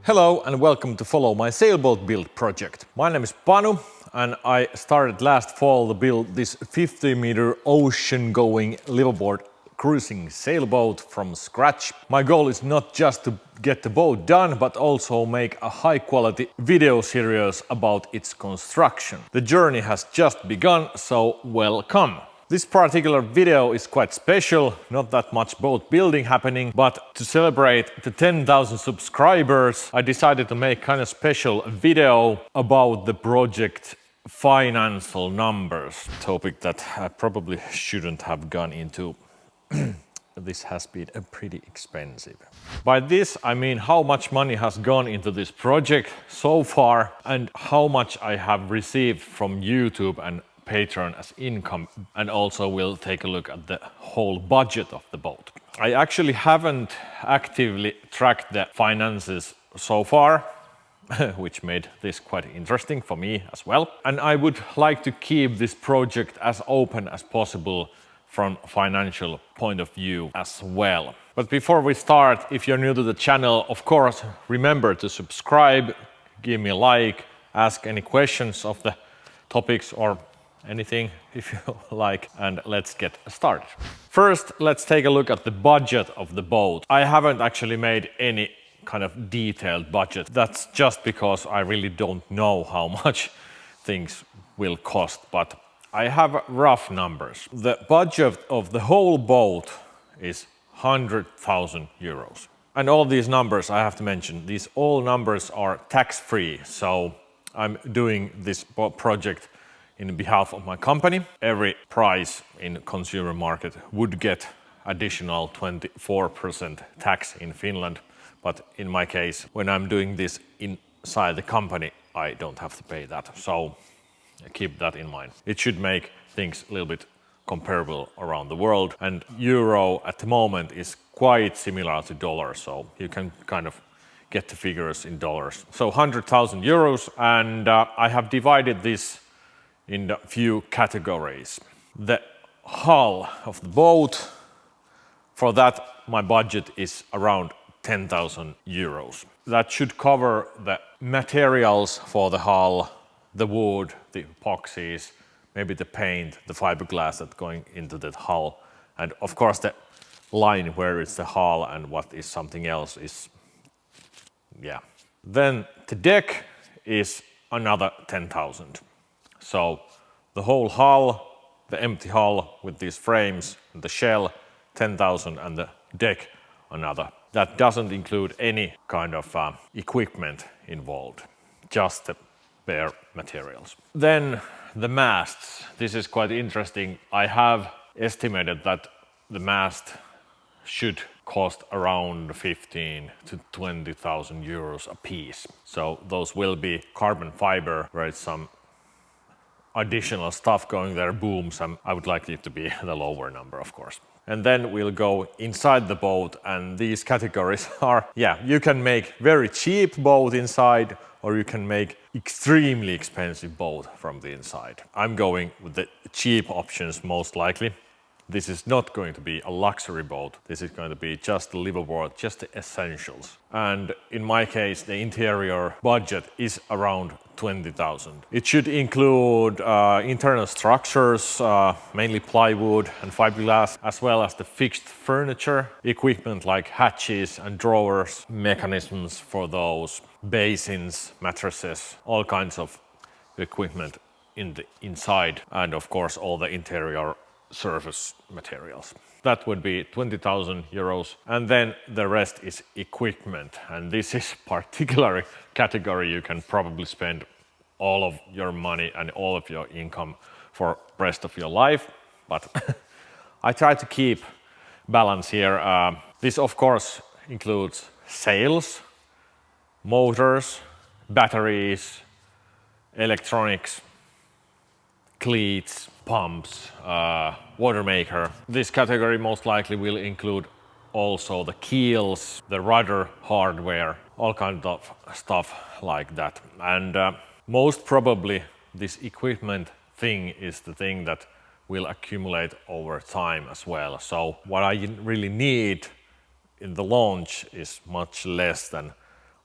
Hello and welcome to follow my sailboat build project. My name is Panu and I started last fall to build this 50-meter ocean-going liveaboard cruising sailboat from scratch. My goal is not just to get the boat done, but also make a high-quality video series about its construction. The journey has just begun, so welcome! This particular video is quite special, not that much boat building happening, but to celebrate the 10,000 subscribers, I decided to make kind of special video about the project financial numbers. Topic that I probably shouldn't have gone into. This has been pretty expensive. By this I mean how much money has gone into this project so far and how much I have received from YouTube and Patreon as income, and also we'll take a look at the whole budget of the boat. I actually haven't actively tracked the finances so far, which made this quite interesting for me as well. And I would like to keep this project as open as possible from financial point of view as well. But before we start, if you're new to the channel, of course, remember to subscribe, give me a like, ask any questions of the topics or anything if you like, and let's get started. First, let's take a look at the budget of the boat. I haven't actually made any kind of detailed budget. That's just because I really don't know how much things will cost, but I have rough numbers. The budget of the whole boat is 100,000 euros. And all these numbers, I have to mention, these all numbers are tax-free, so I'm doing this project in behalf of my company. Every price in consumer market would get additional 24% tax in Finland. But in my case, when I'm doing this inside the company, I don't have to pay that. So keep that in mind. It should make things a little bit comparable around the world. And euro at the moment is quite similar to dollar. So you can kind of get the figures in dollars. So 100,000 euros. And I have divided this in a few categories. The hull of the boat, for that my budget is around 10,000 euros. That should cover the materials for the hull, the wood, the epoxies, maybe the paint, the fiberglass that's going into the hull, and of course the line where it's the hull and what is something else is, yeah. Then the deck is another 10,000. So the whole hull, the empty hull with these frames, the shell, 10,000, and the deck, another. That doesn't include any kind of equipment involved, just the bare materials. Then the masts. This is quite interesting. I have estimated that the mast should cost around 15,000 to 20,000 euros a piece. So those will be carbon fiber, where it's some additional stuff going there, booms, and I would like it to be the lower number, of course. And then we'll go inside the boat, and these categories are, yeah, you can make very cheap boat inside, or you can make extremely expensive boat from the inside. I'm going with the cheap options most likely. This is not going to be a luxury boat. This is going to be just a liveaboard, just the essentials. And in my case, the interior budget is around 20,000. It should include internal structures, mainly plywood and fiberglass, as well as the fixed furniture, equipment like hatches and drawers, mechanisms for those, basins, mattresses, all kinds of equipment in the inside, and of course all the interior surface materials. That would be 20,000 euros, and then the rest is equipment, and this is particular category you can probably spend all of your money and all of your income for rest of your life, but I try to keep balance here. This of course includes sails, motors, batteries, electronics, cleats, pumps, water maker. This category most likely will include also the keels, the rudder hardware, all kinds of stuff like that. And most probably this equipment thing is the thing that will accumulate over time as well. So what I really need in the launch is much less than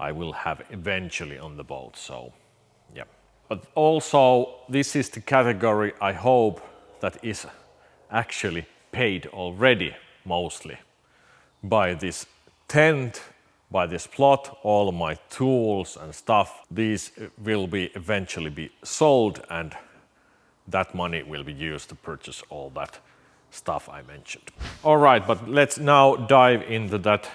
I will have eventually on the boat. So yeah. But also this is the category I hope that is actually paid already mostly by this tent, by this plot, all my tools and stuff. These will be eventually be sold, and that money will be used to purchase all that stuff I mentioned. All right, but let's now dive into that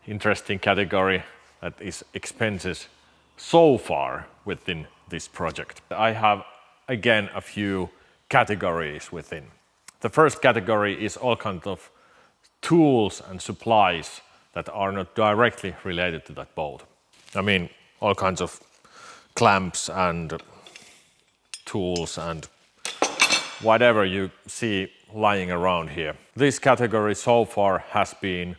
interesting category that is expenses so far within this project. I have again a few categories within. The first category is all kinds of tools and supplies that are not directly related to that boat. I mean, all kinds of clamps and tools and whatever you see lying around here. This category so far has been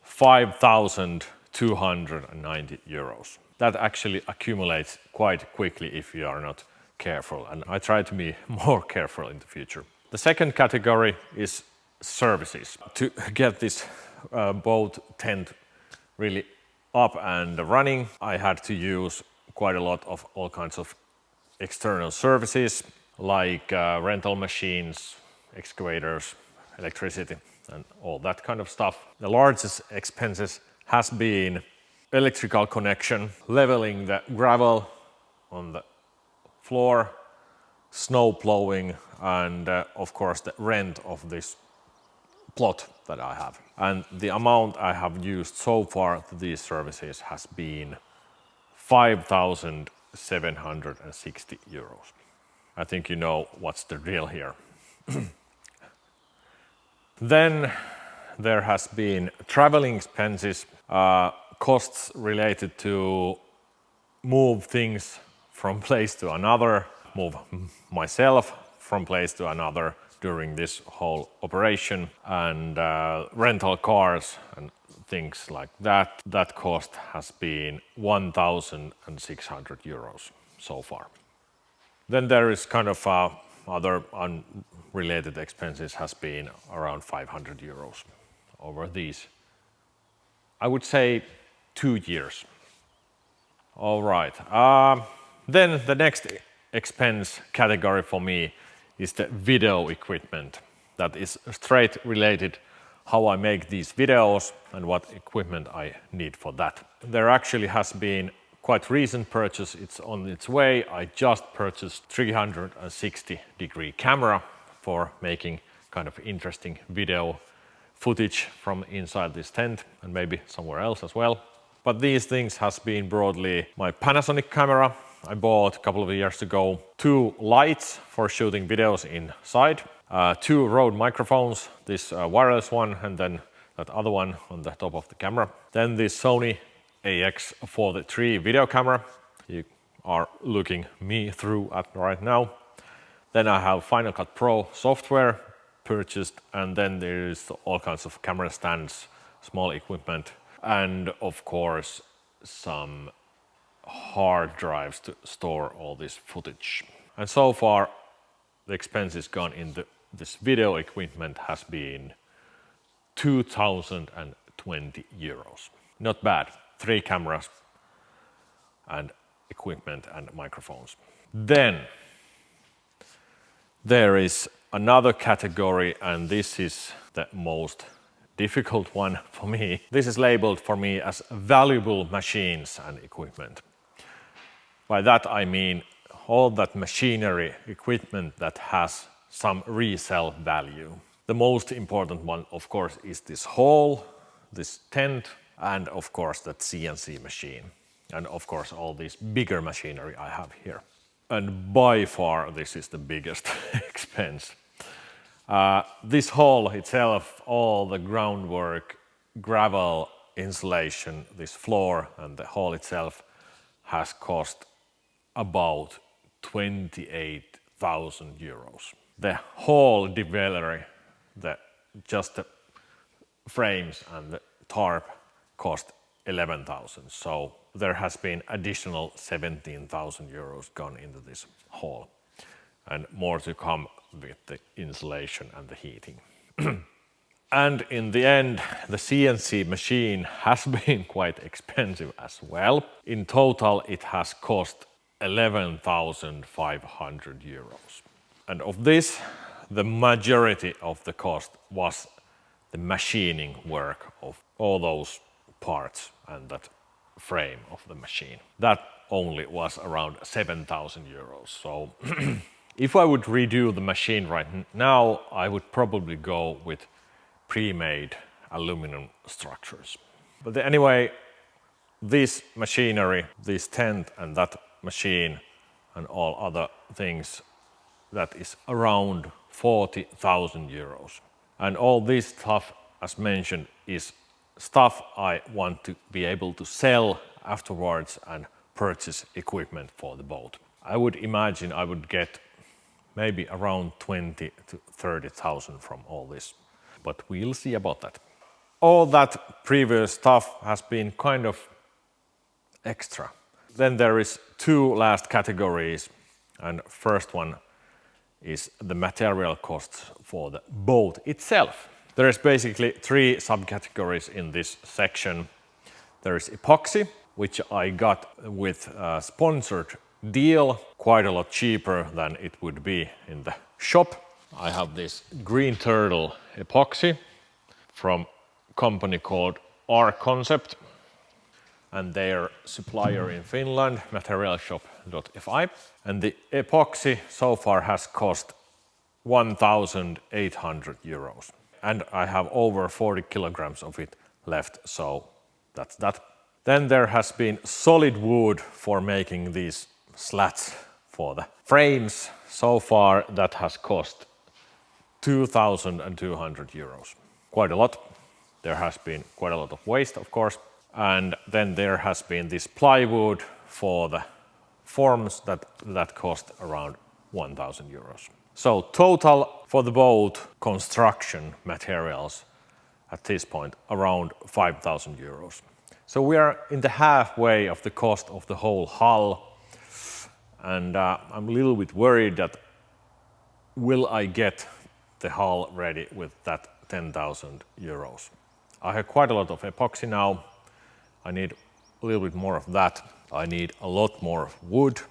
5,290 euros. That actually accumulates quite quickly if you are not careful, and I try to be more careful in the future. The second category is services. To get this boat tent really up and running, I had to use quite a lot of all kinds of external services like rental machines, excavators, electricity, and all that kind of stuff. The largest expenses has been electrical connection, leveling the gravel on the floor, snow plowing, and of course the rent of this plot that I have. And the amount I have used so far to these services has been 5,760 euros. I think you know what's the deal here. Then there has been traveling expenses, costs related to move things from place to another, move myself from place to another during this whole operation, and rental cars and things like that. That cost has been 1,600 euros so far. Then there is kind of other unrelated expenses has been around 500 euros over these, I would say, 2 years. All right. Then the next expense category for me is the video equipment. That is straight related how I make these videos and what equipment I need for that. There actually has been quite recent purchase. It's on its way. I just purchased 360-degree camera for making kind of interesting video footage from inside this tent and maybe somewhere else as well. But these things has been broadly my Panasonic camera I bought a couple of years ago, 2 lights for shooting videos inside, 2 Rode microphones, this wireless one and then that other one on the top of the camera. Then this Sony AX43 video camera you are looking me through at right now. Then I have Final Cut Pro software purchased, and then there's all kinds of camera stands, small equipment, and of course some hard drives to store all this footage. And so far the expenses gone into this video equipment has been 2,020 euros. Not bad. 3 cameras and equipment and microphones. Then there is another category, and this is the most difficult one for me. This is labeled for me as valuable machines and equipment. By that I mean all that machinery, equipment that has some resale value. The most important one, of course, is this hall, this tent, and of course that CNC machine. And of course all this bigger machinery I have here. And by far this is the biggest expense. This hall itself, all the groundwork, gravel, insulation, this floor and the hall itself has cost about 28,000 euros. The whole development, just the frames and the tarp cost 11,000. So there has been additional 17,000 euros gone into this hall, and more to come with the insulation and the heating. And in the end, the CNC machine has been quite expensive as well. In total, it has cost 11,500 euros. And of this, the majority of the cost was the machining work of all those parts and that frame of the machine. That only was around 7,000 euros. So if I would redo the machine right now, I would probably go with pre-made aluminum structures. But anyway, this machinery, this tent and that machine and all other things, that is around 40,000 euros. And all this stuff, as mentioned, is stuff I want to be able to sell afterwards and purchase equipment for the boat. I would imagine I would get maybe around 20 to 30,000 from all this, but we'll see about that. All that previous stuff has been kind of extra. Then there is two last categories, and first one is the material costs for the boat itself. There is basically three subcategories in this section. There is epoxy, which I got with a sponsored deal, quite a lot cheaper than it would be in the shop. I have this green turtle epoxy from a company called R-Concept, and their supplier in Finland, Materialshop.fi. And the epoxy so far has cost 1,800 euros. And I have over 40 kilograms of it left, so that's that. Then there has been solid wood for making these slats for the frames. So far that has cost 2,200 euros. Quite a lot. There has been quite a lot of waste, of course. And then there has been this plywood for the forms that cost around 1,000 euros. So total for the boat construction materials at this point around 5,000 euros. So we are in the halfway of the cost of the whole hull, and I'm a little bit worried that will I get the hull ready with that 10,000 euros. I have quite a lot of epoxy now. I need a little bit more of that. I need a lot more wood.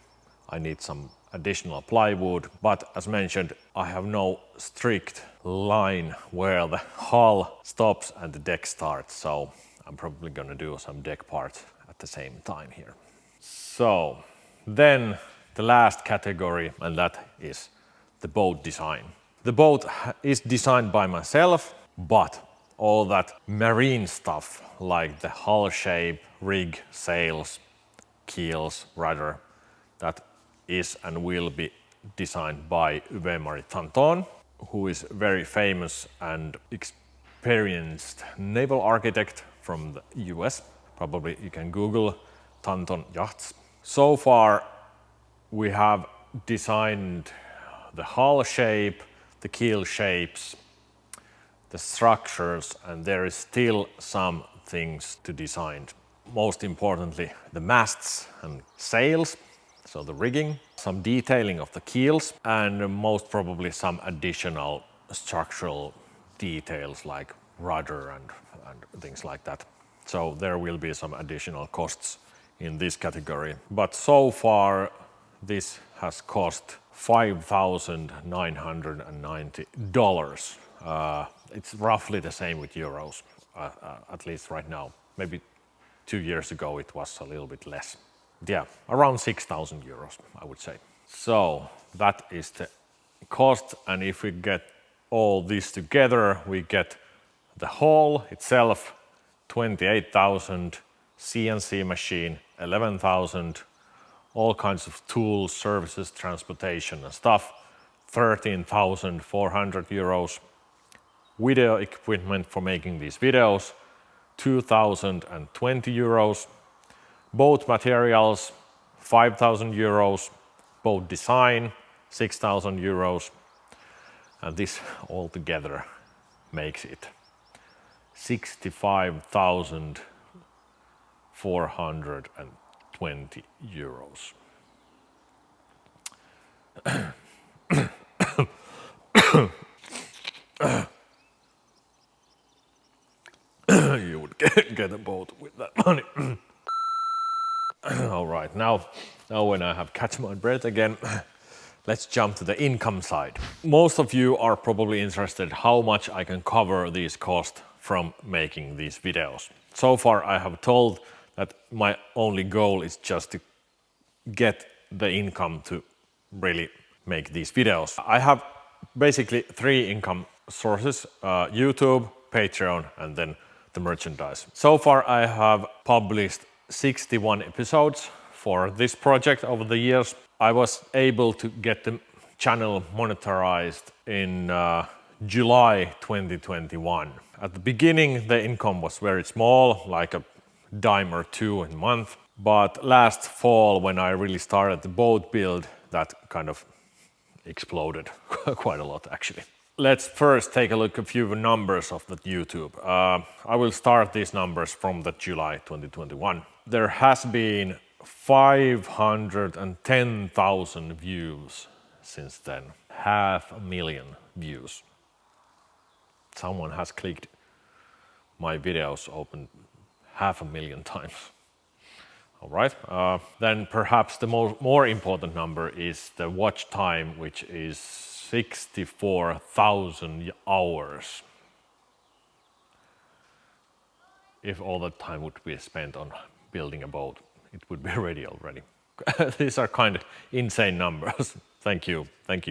I need some additional plywood, but as mentioned, I have no strict line where the hull stops and the deck starts, so I'm probably gonna do some deck parts at the same time here. So then the last category, and that is the boat design. The boat is designed by myself, but all that marine stuff like the hull shape, rig, sails, keels, rudder, that is and will be designed by Yves Tanton, who is very famous and experienced naval architect from the US. Probably you can Google Tanton yachts. So far we have designed the hull shape, the keel shapes, the structures, and there is still some things to design. Most importantly, the masts and sails, so the rigging, some detailing of the keels, and most probably some additional structural details like rudder and things like that. So there will be some additional costs in this category. But so far, this has cost $5,990. It's roughly the same with euros, at least right now. Maybe 2 years ago it was a little bit less. Yeah, around 6,000 euros, I would say. So that is the cost, and if we get all this together, we get the hull itself, 28,000, CNC machine, 11,000, all kinds of tools, services, transportation and stuff, 13,400 euros. Video equipment for making these videos, 2,020 euros. Boat materials, 5,000 euros. Boat design, 6,000 euros. And this all together makes it 65,420 euros. you would get a boat with that money. All right, now when I have catch my breath again, let's jump to the income side. Most of you are probably interested how much I can cover these costs from making these videos. So far I have told that my only goal is just to get the income to really make these videos. I have basically 3 income sources, YouTube, Patreon, and then the merchandise. So far I have published 61 episodes for this project over the years. I was able to get the channel monetized in July 2021. At the beginning the income was very small, like a dime or two a month. But last fall, when I really started the boat build, that kind of exploded quite a lot actually. Let's first take a look at a few numbers of the YouTube. I will start these numbers from the July 2021. There has been 510,000 views since then. 500,000 views. Someone has clicked my videos open 500,000 times. All right, then perhaps the more important number is the watch time, which is 64,000 hours. If all that time would be spent on building a boat, it would be ready already. These are kind of insane numbers. Thank you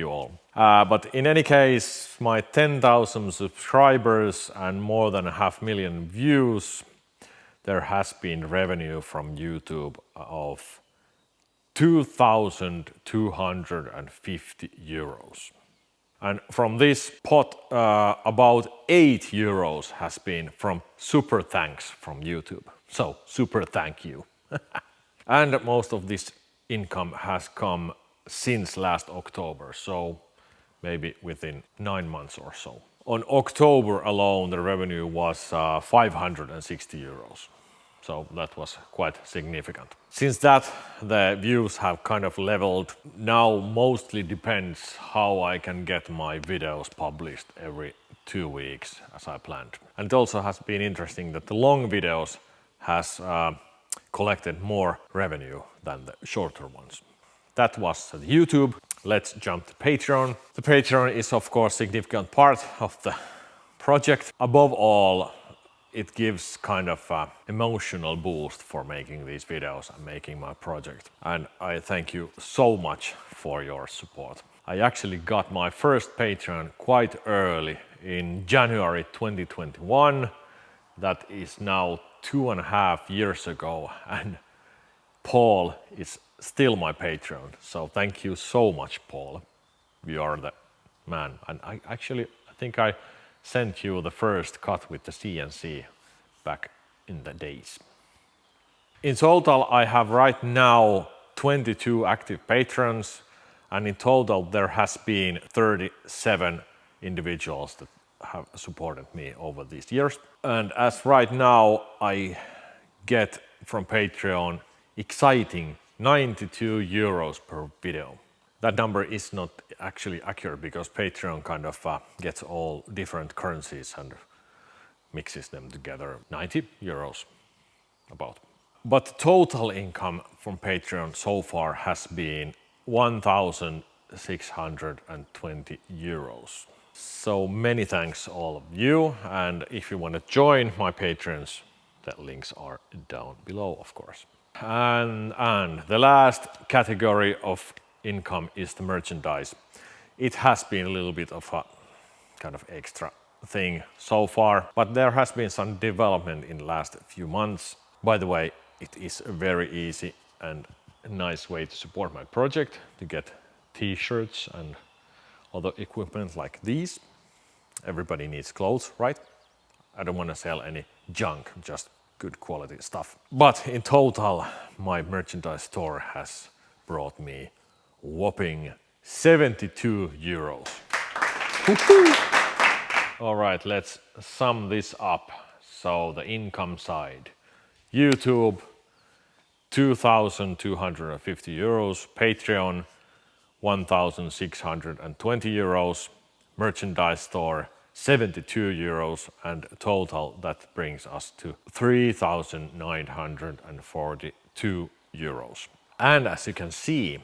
all. But in any case, my 10,000 subscribers and more than 500,000 views, there has been revenue from YouTube of 2,250 euros. And from this pot, about 8 euros has been from super thanks from YouTube. So super thank you. And most of this income has come since last October, so maybe within 9 months or so. On October alone, the revenue was 560 euros. So that was quite significant. Since that, the views have kind of leveled. Now mostly depends how I can get my videos published every 2 weeks as I planned. And it also has been interesting that the long videos has collected more revenue than the shorter ones. That was the YouTube. Let's jump to Patreon. The Patreon is of course a significant part of the project. Above all, it gives kind of an emotional boost for making these videos and making my project. And I thank you so much for your support. I actually got my first Patreon quite early in January 2021. That is now 2.5 years ago, and Paul is still my Patreon. So thank you so much, Paul. You are the man. And I think I sent you the first cut with the CNC back in the days. In total, I have right now 22 active patrons, and in total there has been 37 individuals that have supported me over these years. And as right now, I get from Patreon exciting 92 euros per video. That number is not actually accurate because Patreon kind of gets all different currencies and mixes them together. 90 euros about. But total income from Patreon so far has been 1,620 euros. So many thanks all of you, and if you want to join my patrons, the links are down below, of course. And the last category of income is the merchandise. It has been a little bit of a kind of extra thing so far, but there has been some development in the last few months. By the way, it is a very easy and nice way to support my project, to get t-shirts and other equipment like these. Everybody needs clothes, right? I don't want to sell any junk, just good quality stuff. But in total, my merchandise store has brought me whopping 72 euros. All right, let's sum this up. So the income side, YouTube, 2,250 euros, Patreon, 1,620 euros, merchandise store, 72 euros, and total that brings us to 3,942 euros. And as you can see,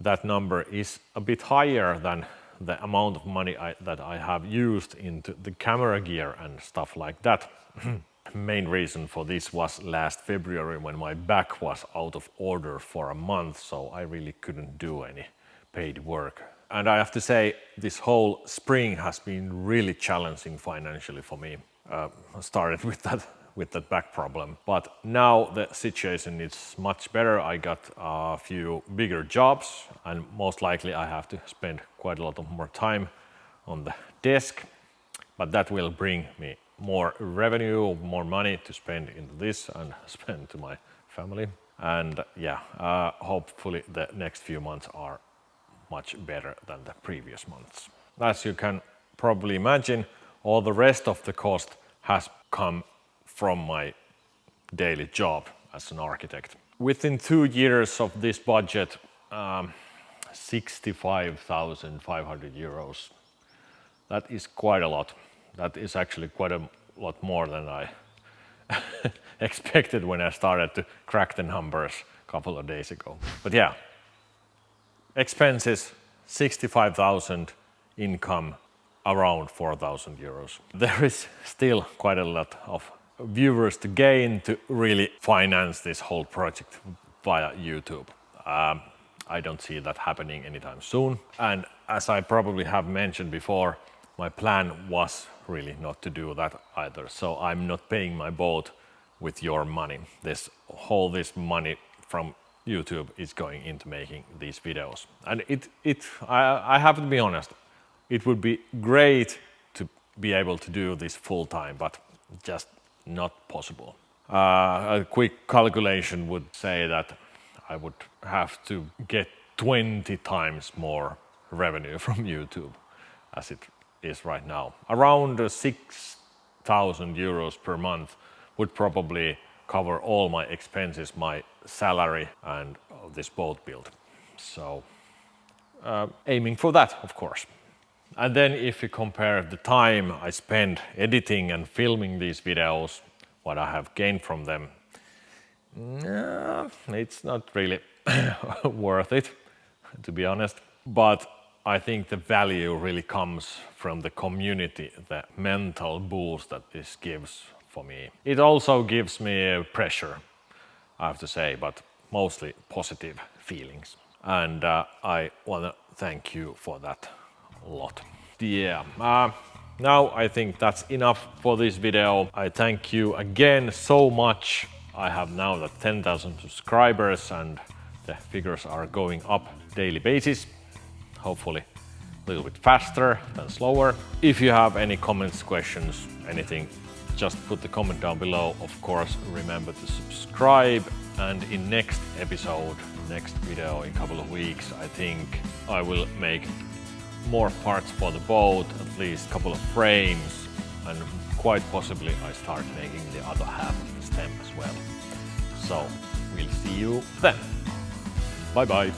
that number is a bit higher than the amount of money that I have used into the camera gear and stuff like that. Main reason for this was last February when my back was out of order for a month, so I really couldn't do any paid work. And I have to say, this whole spring has been really challenging financially for me. I started with that back problem, but now the situation is much better. I got a few bigger jobs, and most likely I have to spend quite a lot of more time on the desk, but that will bring me more revenue, more money to spend into this and spend to my family. And yeah, hopefully the next few months are much better than the previous months. As you can probably imagine, all the rest of the cost has come from my daily job as an architect. Within 2 years of this budget, 65,500 euros. That is quite a lot. That is actually quite a lot more than I expected when I started to crack the numbers a couple of days ago. But yeah, expenses 65,000, income around 4,000 euros. There is still quite a lot of viewers to gain to really finance this whole project via YouTube. I don't see that happening anytime soon. And as I probably have mentioned before, my plan was really not to do that either. So I'm not paying my boat with your money. This money from YouTube is going into making these videos. And I have to be honest, it would be great to be able to do this full time, but just not possible. A quick calculation would say that I would have to get 20 times more revenue from YouTube as it is right now. Around 6,000 euros per month would probably cover all my expenses, my salary and this boat build. So aiming for that, of course. And then if you compare the time I spend editing and filming these videos, what I have gained from them, it's not really worth it, to be honest. But I think the value really comes from the community, the mental boost that this gives for me. It also gives me pressure, I have to say, but mostly positive feelings. And I want to thank you for that a lot. Yeah, now I think that's enough for this video. I thank you again so much. I have now the 10,000 subscribers and the figures are going up daily basis. Hopefully a little bit faster than slower. If you have any comments, questions, anything, just put the comment down below. Of course, remember to subscribe. And in next episode, next video in a couple of weeks, I think I will make more parts for the boat, at least a couple of frames, and quite possibly I start making the other half of the stem as well. So we'll see you then. Bye bye.